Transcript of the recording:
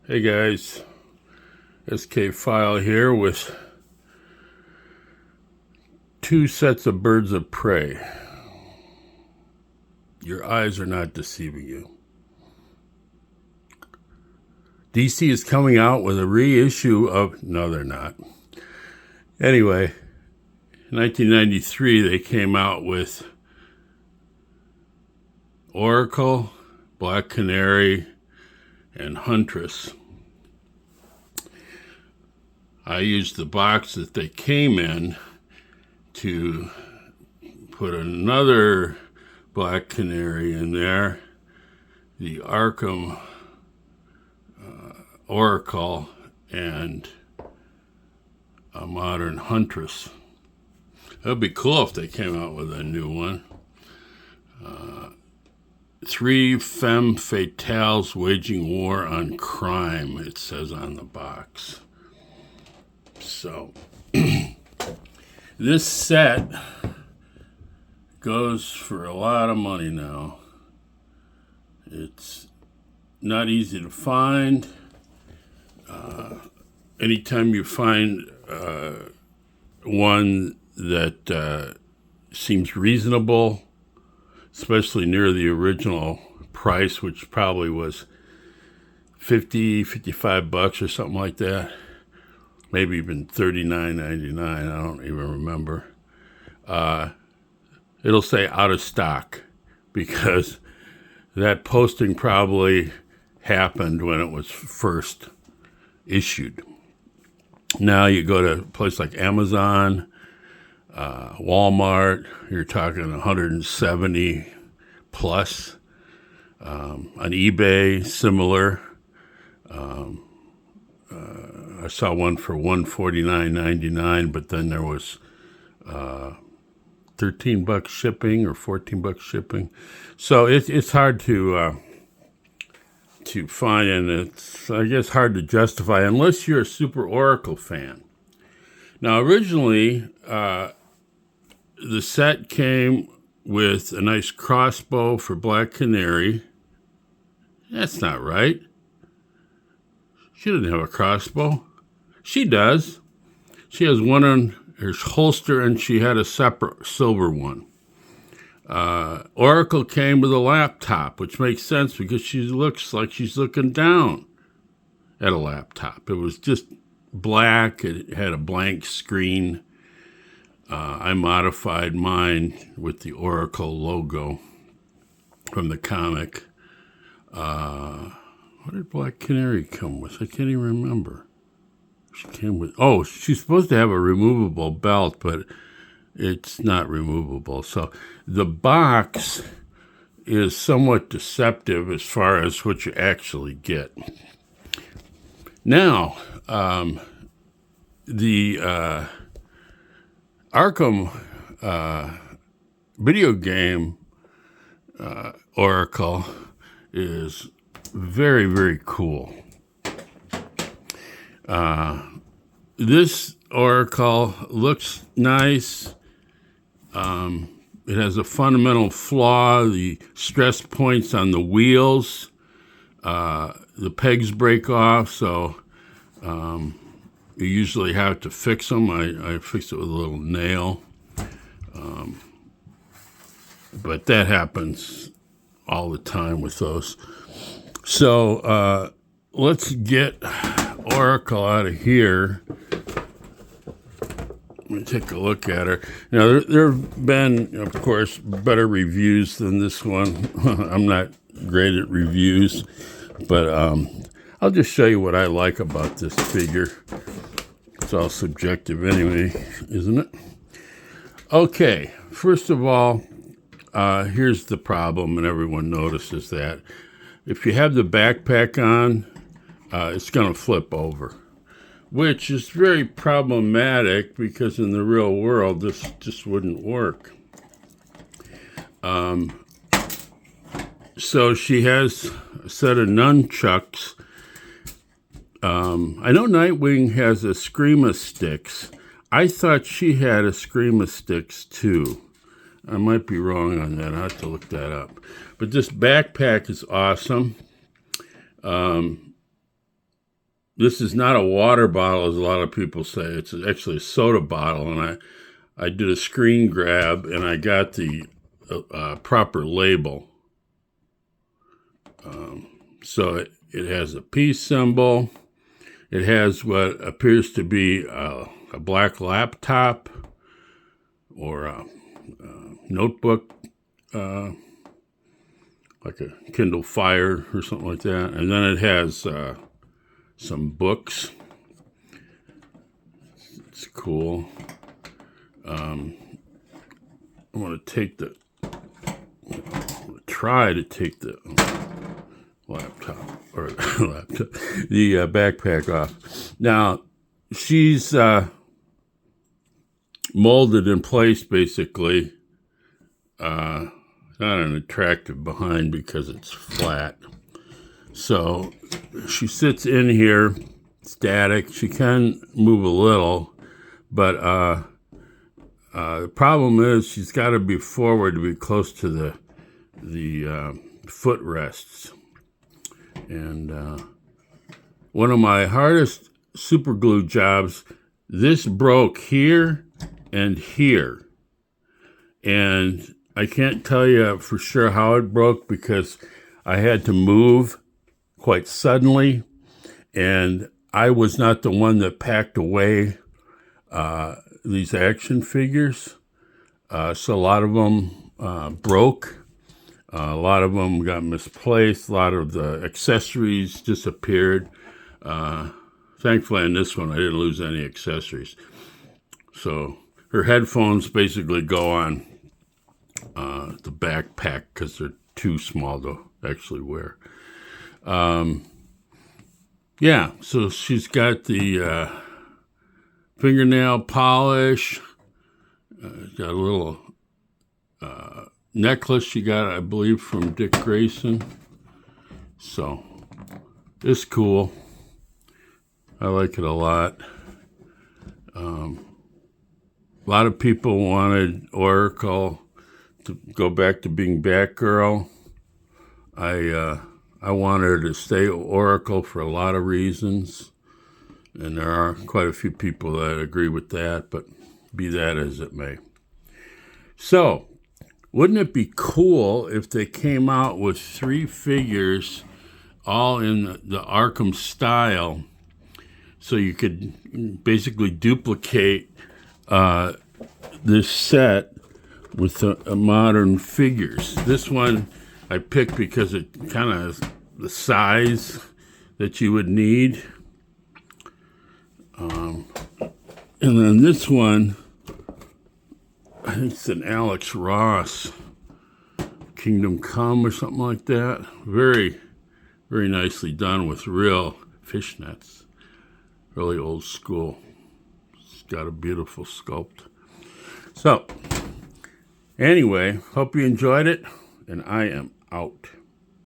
Hey guys, SK File here with two sets of birds of prey. Your eyes are not deceiving you. DC is coming out with a reissue of... No, they're not. Anyway, in 1993 they came out with Oracle, Black Canary, and Huntress. I used the box that they came in to put another Black Canary in there, the Arkham Oracle, and a modern Huntress. It would be cool if they came out with a new one. Three femme fatales waging war on crime, it says on the box. So, this set goes for a lot of money now. It's not easy to find. Anytime you find one that seems reasonable, especially near the original price, which probably was $55 or something like that, maybe even $39.99, I don't even remember. It'll say out of stock because that posting probably happened when it was first issued. Now you go to a place like Amazon, Walmart, you're talking 170 plus. On eBay, similar. I saw one for $149.99, but then there was $13 shipping or $14 shipping. So it's hard to find, and it's, I guess, hard to justify unless you're a Super Oracle fan. Now, originally, the set came with a nice crossbow for Black Canary. That's not right. She doesn't have a crossbow. She does. She has one on her holster, and she had a separate silver one. Oracle came with a laptop, which makes sense because she looks like she's looking down at a laptop. It was just black. It had a blank screen. I modified mine with the Oracle logo from the comic. What did Black Canary come with? I can't even remember. She came with... Oh, she's supposed to have a removable belt, but it's not removable. So the box is somewhat deceptive as far as what you actually get. Now, the Arkham video game Oracle is very, very cool. This Oracle looks nice. It has a fundamental flaw. The stress points on the wheels, the pegs break off, so you usually have to fix them. I fixed it with a little nail. But that happens all the time with those. So let's get Oracle out of here. Let me take a look at her. Now, there have been, of course, better reviews than this one. I'm not great at reviews, but I'll just show you what I like about this figure. It's all subjective anyway, isn't it? Okay, first of all, here's the problem, and everyone notices that. If you have the backpack on, it's going to flip over, which is very problematic because in the real world, this just wouldn't work. So she has a set of nunchucks. I know Nightwing has a Screama Sticks. I thought she had a Screama Sticks too. I might be wrong on that. I'll have to look that up. But this backpack is awesome. this is not a water bottle, as a lot of people say. It's actually a soda bottle, and I did a screen grab, and I got the proper label. So it has a peace symbol. It has what appears to be a black laptop or a notebook, like a Kindle Fire or something like that. And then it has some books. It's cool. I want to try to take the the backpack off. Now, she's molded in place, basically. Not an attractive behind because it's flat. So she sits in here, static. She can move a little, but the problem is she's got to be forward to be close to the footrests. And one of my hardest super glue jobs, this broke here and here. And I can't tell you for sure how it broke because I had to move quite suddenly. And I was not the one that packed away these action figures. So a lot of them broke. A lot of them got misplaced. A lot of the accessories disappeared. Thankfully, on this one, I didn't lose any accessories. So her headphones basically go on the backpack because they're too small to actually wear. Yeah, so she's got the fingernail polish. Got a little necklace she got, I believe, from Dick Grayson. So it's cool. I like it a lot. A lot of people wanted Oracle to go back to being Batgirl. I wanted her to stay Oracle for a lot of reasons, and there are quite a few people that agree with that, but be that as it may. So, wouldn't it be cool if they came out with 3 figures all in the Arkham style, so you could basically duplicate this set with the modern figures? This one I picked because it kind of has the size that you would need. And then this one, I think it's an Alex Ross Kingdom Come or something like that. Very, very nicely done with real fishnets. Really old school. It's got a beautiful sculpt. So, anyway, hope you enjoyed it, and I am out.